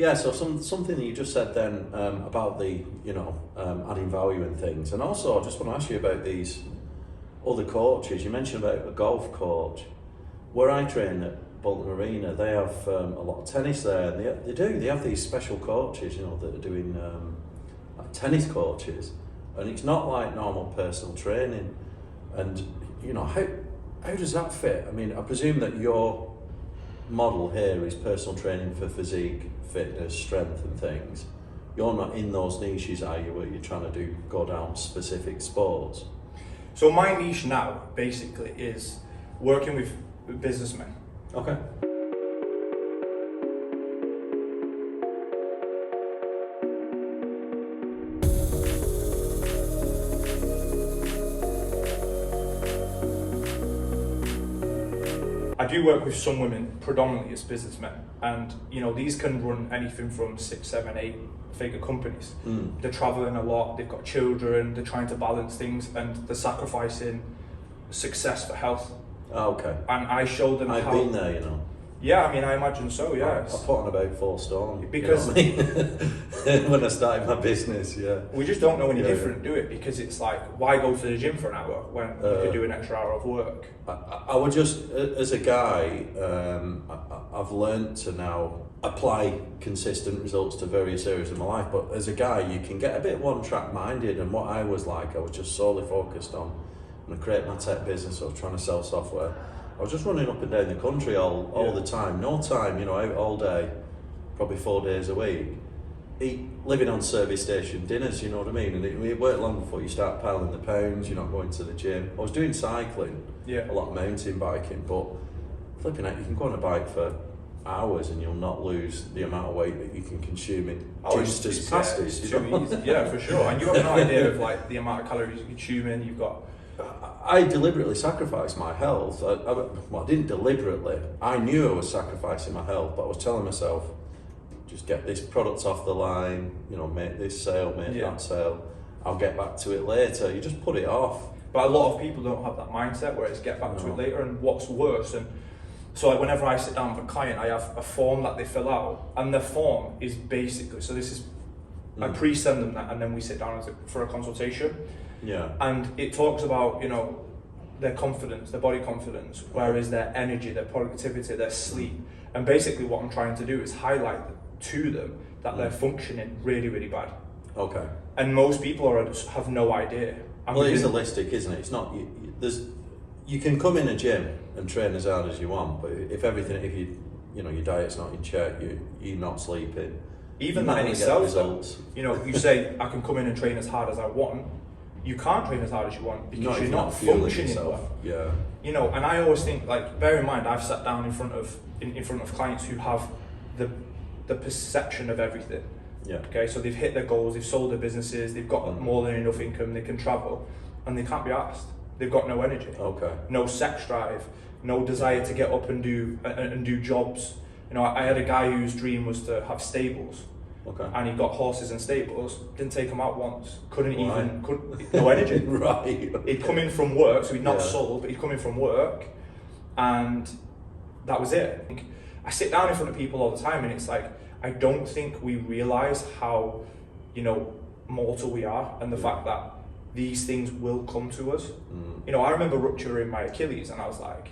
Yeah, so something that you just said then about the, adding value and things. And also, I just want to ask you about these other coaches. You mentioned about a golf coach. Where I train at Bolton Arena, they have a lot of tennis there. And they have these special coaches, that are doing like tennis coaches. And it's not like normal personal training. And, how does that fit? I mean, I presume that your model here is personal training for physique, fitness, strength and things. You're not in those niches, are you, where you're trying to go down specific sports? So my niche now basically is working with businessmen. Okay. I do work with some women, predominantly as businessmen, and these can run anything from 6, 7, 8 figure companies. They're traveling a lot, they've got children, they're trying to balance things, and they're sacrificing success for health. Oh, okay. And I show them I've how. been there, Yeah, I mean, I imagine so. Yeah. I put on about 4 stone because when I started my business, yeah. We just don't know any different, do it? Because it's like, why go to the gym for an hour when you could do an extra hour of work? I would just, as a guy, I've learned to now apply consistent results to various areas of my life. But as a guy, you can get a bit one-track minded. And what I was like, I was just solely focused on, I'm going to create my tech business. I was trying to sell software. I was just running up and down the country all the time, no time, out all day, probably 4 days a week. Living on service station dinners, you know what I mean? And it worked long before you start piling the pounds, you're not going to the gym. I was doing cycling, a lot of mountain biking, but flipping out, you can go on a bike for hours and you'll not lose the amount of weight that you can consume in just as pasties. It's too easy. Yeah, for sure. And you have an idea of like the amount of calories you consume in, you've got... I deliberately sacrificed my health. I didn't deliberately. I knew I was sacrificing my health, but I was telling myself, just get this product off the line, make this sale, make that sale. I'll get back to it later. You just put it off. But a lot of people don't have that mindset where it's get back to it later, and what's worse. And so like whenever I sit down with a client, I have a form that they fill out, and the form is basically, so this is, I pre-send them that, and then we sit down for a consultation. Yeah. And it talks about, their confidence, their body confidence, where is their energy, their productivity, their sleep. And basically what I'm trying to do is highlight to them that they're functioning really, really bad. Okay. And most people have no idea. Well, it is holistic, isn't it? It's not, you can come in a gym and train as hard as you want, but if your diet's not in check, you're not sleeping. Even that in itself, you say, I can come in and train as hard as I want. You can't train as hard as you want because you're not functioning well. Yeah. And I always think, like, bear in mind, I've sat down in front of clients who have the perception of everything. Yeah. Okay, so they've hit their goals, they've sold their businesses, they've got more than enough income, they can travel, and they can't be asked. They've got no energy. Okay. No sex drive, no desire to get up and do jobs. I had a guy whose dream was to have stables. Okay. And he got horses and stables, didn't take them out once, no energy. Right. Okay. He'd come in from work, so he'd not sold, but he'd come in from work, and that was it. I sit down in front of people all the time, and it's like, I don't think we realise how, mortal we are, and the fact that these things will come to us. I remember rupturing my Achilles, and I was like,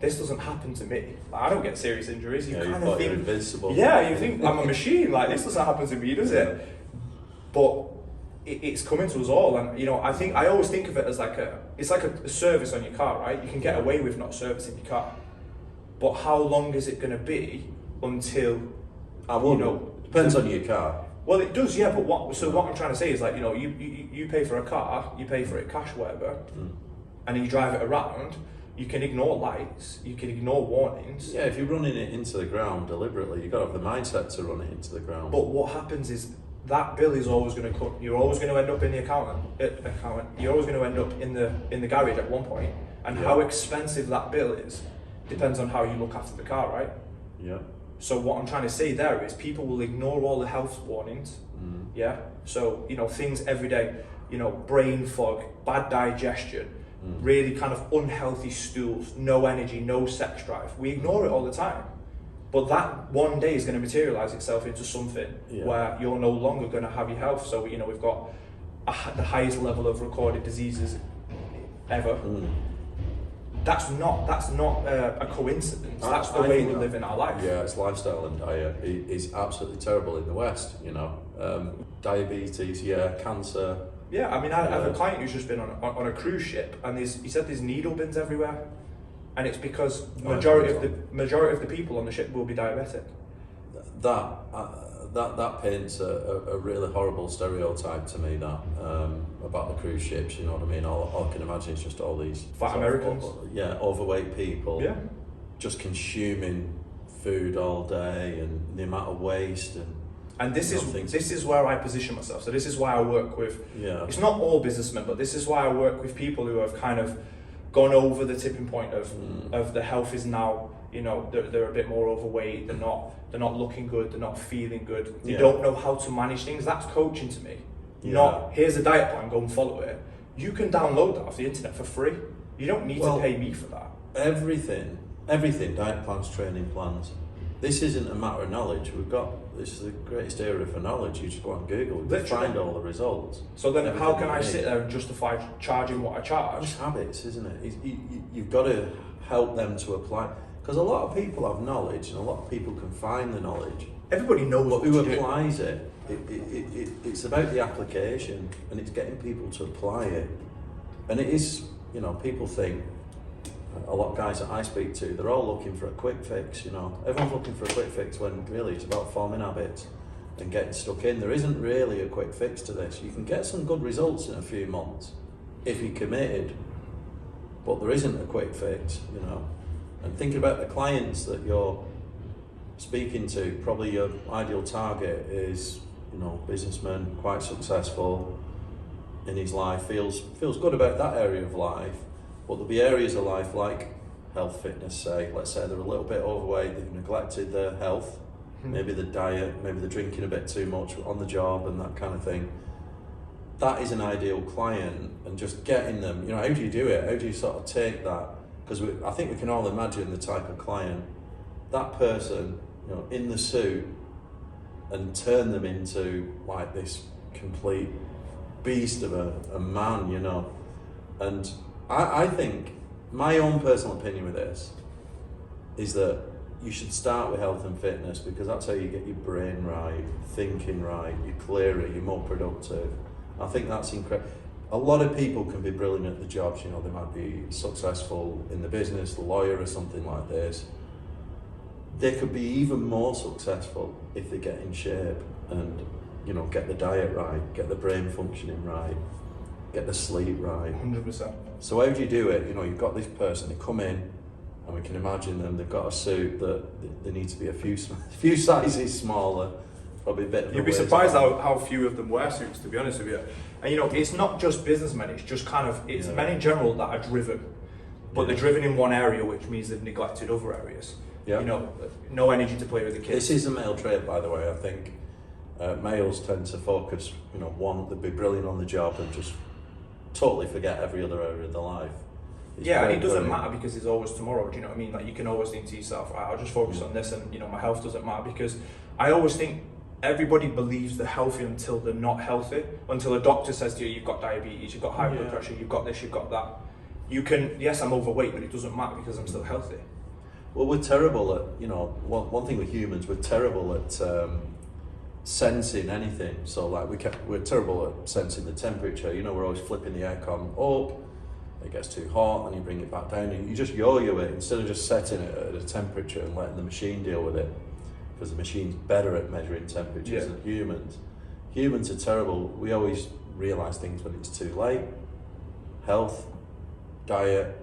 this doesn't happen to me. Like, I don't get serious injuries. You kind of think you're invincible. Yeah, you think I'm a machine. Like, this doesn't happen to me, does it? But it's coming to us all, and I always think of it as it's like a service on your car, right? You can get away with not servicing your car, but how long is it going to be until? Depends on your car. Well, it does, yeah. But what I'm trying to say is, like, you pay for a car, you pay for it cash, whatever, and you drive it around. You can ignore lights, you can ignore warnings. Yeah, if you're running it into the ground deliberately, you've got to have the mindset to run it into the ground. But what happens is that bill is always going to cut. You're always going to end up in the accountant. You're always going to end up in the garage at one point. And how expensive that bill is depends on how you look after the car, right? Yeah. So what I'm trying to say there is people will ignore all the health warnings. Yeah. So things every day. Brain fog, bad digestion. Really kind of unhealthy stools, no energy, no sex drive. We ignore it all the time. But that one day is going to materialize itself into something where you're no longer going to have your health. So, you know, we've got the highest level of recorded diseases ever. That's not a coincidence. That's the way we live in our life. Yeah, it's lifestyle and diet is absolutely terrible in the West, you know. Diabetes, cancer. Yeah, I mean, I have a client who's just been on a cruise ship, and he said there's needle bins everywhere, and it's because majority of the people on the ship will be diabetic. That paints a really horrible stereotype to me, that about the cruise ships, you know what I mean? All I can imagine is just all these fat Americans, overweight people, just consuming food all day, and the amount of waste and this is where I position myself. So this is why I work with. It's not all businessmen, but this is why I work with people who have kind of gone over the tipping point of the health is now. You know, they're a bit more overweight. They're not looking good. They're not feeling good. They don't know how to manage things. That's coaching to me. Not here's a diet plan. Go and follow it. You can download that off the internet for free. You don't need to pay me for that. Everything. Diet plans, training plans. This isn't a matter of knowledge. This is the greatest area for knowledge. You just go on Google, you find all the results. So then how can I sit there and justify charging what I charge? It's habits, isn't it? You've got to help them to apply. Because a lot of people have knowledge, and a lot of people can find the knowledge. Everybody knows what who applies it. It's about the application, and it's getting people to apply it. And it is, you know, people think, a lot of guys that I speak to, they're all looking for a quick fix, you know. Everyone's looking for a quick fix when really it's about forming habits and getting stuck in. There isn't really a quick fix to this. You can get some good results in a few months if you're committed, but there isn't a quick fix, you know. And thinking about the clients that you're speaking to, probably your ideal target is, you know, businessman, quite successful in his life, feels good about that area of life. But there'll be areas of life like health, fitness, say, let's say they're a little bit overweight, they've neglected their health, maybe the diet, maybe they're drinking a bit too much on the job and that kind of thing. That is an ideal client, and just getting them, you know, how do you do it? How do you sort of take that? Because I think we can all imagine the type of client, that person, you know, in the suit, and turn them into like this complete beast of a man, you know. And I think my own personal opinion with this is that you should start with health and fitness, because that's how you get your brain right, thinking right, you're clearer, you're more productive. I think that's incredible. A lot of people can be brilliant at the jobs, you know, they might be successful in the business, the lawyer or something like this. They could be even more successful if they get in shape and, you know, get the diet right, get the brain functioning right, get the sleep right. 100%. So how do you do it? You know, you've got this person, they come in, and we can imagine them, they've got a suit that they need to be a few sizes smaller, probably a bit of You'd be surprised how few of them wear suits, to be honest with you. And you know, it's not just businessmen, it's just kind of, it's men in general that are driven, but they're driven in one area, which means they've neglected other areas. You know, no energy to play with the kids. This is a male trait, by the way. I think males tend to focus, you know, they'd be brilliant on the job and just totally forget every other area of their life. It doesn't matter, because there's always tomorrow. Do you know what I mean? Like, you can always think to yourself, right, I'll just focus on this, and you know, my health doesn't matter. Because I always think everybody believes they're healthy until they're not healthy. Until a doctor says to you, you've got diabetes, you've got high blood pressure, you've got this, you've got that. You can, yes, I'm overweight, but it doesn't matter because I'm still healthy. Well, we're terrible at, you know, one thing with humans, we're terrible at sensing anything. So like we're terrible at sensing the temperature. You know, we're always flipping the aircon up, it gets too hot, and you bring it back down, and you just yo-yo it instead of just setting it at a temperature and letting the machine deal with it, because the machine's better at measuring temperatures than humans. Humans are terrible. We always realise things when it's too late. Health, diet,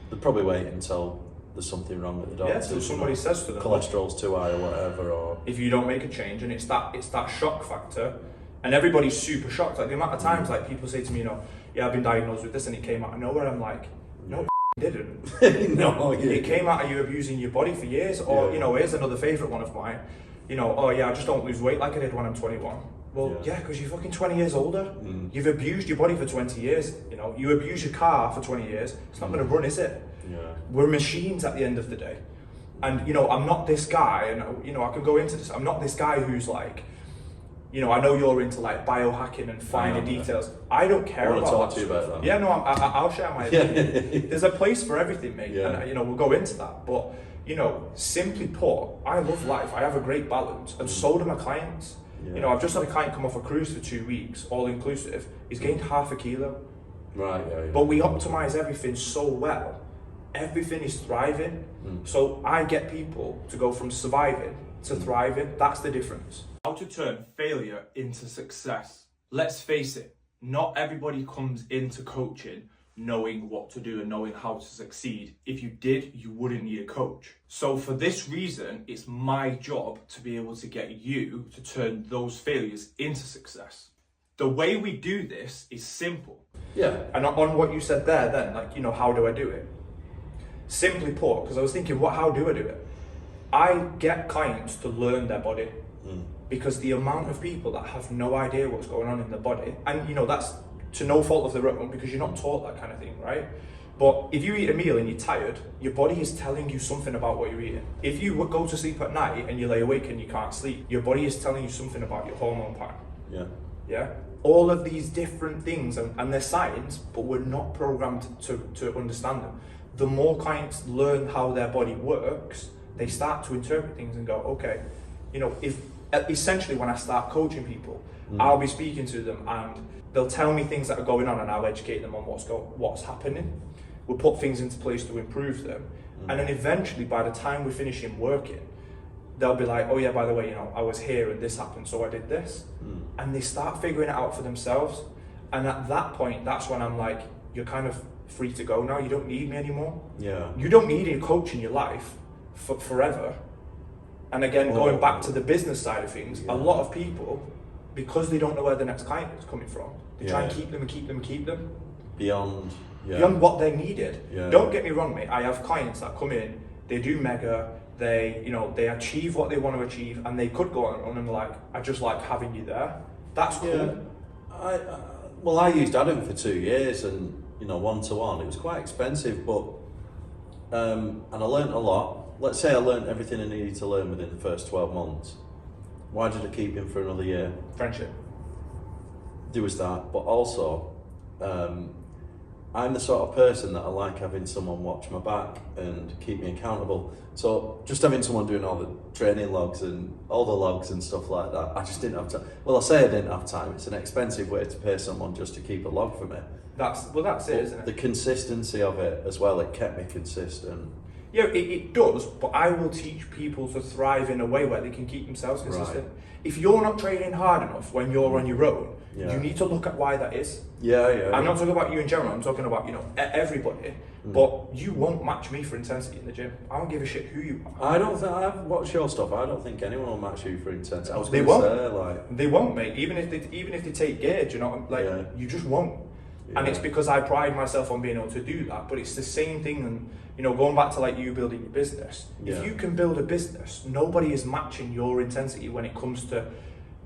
they'll probably wait until there's something wrong with the doctor. So somebody says to them, cholesterol's too high or whatever, or if you don't make a change, and it's that shock factor, and everybody's super shocked. Like the amount of times like people say to me, you know, I've been diagnosed with this, and it came out of nowhere. I'm like, no, it didn't. No, it came out of you abusing your body for years. Or you know, here's another favourite one of mine. You know, I just don't lose weight like I did when I'm 21. Well, because you're fucking 20 years older. You've abused your body for 20 years. You know, you abuse your car for 20 years. It's not going to run, is it? Yeah. We're machines at the end of the day. And, you know, I'm not this guy, and, you know, I can go into this, I'm not this guy who's like, you know, I know you're into like biohacking and finer details. I don't care about that. I want to talk to you about that. Yeah, no, I'll share my opinion. There's a place for everything, mate. Yeah. And, you know, we'll go into that. But, you know, simply put, I love life. I have a great balance, and so do my clients. Yeah. You know, I've just had a client come off a cruise for 2 weeks, all inclusive. He's gained half a kilo. Right, yeah. But we optimize everything so well. Everything is thriving. So I get people to go from surviving to thriving. That's the difference. How to turn failure into success. Let's face it, not everybody comes into coaching knowing what to do and knowing how to succeed. If you did, you wouldn't need a coach. So for this reason, it's my job to be able to get you to turn those failures into success. The way we do this is simple. Yeah. And on what you said there then, like, you know, how do I do it? Simply put, because I was thinking, how do I do it? I get clients to learn their body. Because the amount of people that have no idea what's going on in the body, and you know, that's to no fault of their own, because you're not taught that kind of thing, right? But if you eat a meal and you're tired, your body is telling you something about what you're eating. If you go to sleep at night and you lay awake and you can't sleep, your body is telling you something about your hormone pattern. Yeah. Yeah? All of these different things, and they're science, but we're not programmed to understand them. The more clients learn how their body works, they start to interpret things and go, okay, you know, if essentially when I start coaching people, I'll be speaking to them and they'll tell me things that are going on, and I'll educate them on what's happening. We'll put things into place to improve them. And then eventually, by the time we're finishing working, they'll be like, oh yeah, by the way, you know, I was here and this happened, so I did this. And they start figuring it out for themselves. And at that point, that's when I'm like, you're kind of free to go now. You don't need me anymore. Yeah. You don't need a coach in your life for forever. And again, going back to the business side of things, a lot of people, because they don't know where the next client is coming from, they try and keep them and keep them and keep them. Beyond what they needed. Yeah. Don't get me wrong, mate. I have clients that come in, they do mega, they achieve what they want to achieve, and they could go on and like, I just like having you there. That's cool. Yeah. I used Adam for 2 years, and you know, 1-to-1. It was quite expensive, but and I learned a lot. Let's say I learned everything I needed to learn within the first 12 months. Why did I keep him for another year? Friendship. There was that, but also, I'm the sort of person that I like having someone watch my back and keep me accountable. So just having someone doing all the training logs and all the logs and stuff like that, I just didn't have time. Well, I say I didn't have time. It's an expensive way to pay someone just to keep a log for me. That's it, isn't it? The consistency of it as well, it kept me consistent. Yeah, it does, but I will teach people to thrive in a way where they can keep themselves consistent. Right. If you're not training hard enough when you're on your own, you need to look at why that is. I'm not talking about you in general, I'm talking about, you know, everybody. But you won't match me for intensity in the gym. I don't give a shit who you are. I don't think, I've watched your stuff, I don't think anyone will match you for intensity. I was they won't. Say, like, they won't, mate. Even if they take gauge, you know, like, you just won't. Yeah. And it's because I pride myself on being able to do that. But it's the same thing, and you know, going back to like you building your business. If you can build a business, nobody is matching your intensity when it comes to,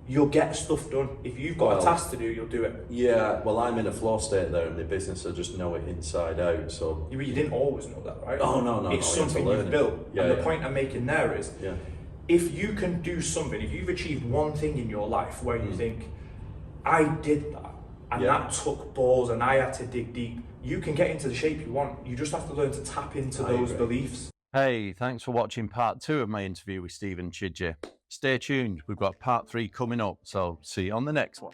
you'll get stuff done. If you've got a task to do, you'll do it. Yeah, well, I'm in a flow state there in my business. I just know it inside out. So you didn't always know that, right? Oh no, it's something you've built. Yeah, and the point I'm making there is, if you can do something, if you've achieved one thing in your life where you think, I did that, and that took balls, and I had to dig deep, you can get into the shape you want. You just have to learn to tap into those beliefs. Hey, thanks for watching part 2 of my interview with Steven Chidgey. Stay tuned, we've got part 3 coming up, so see you on the next one.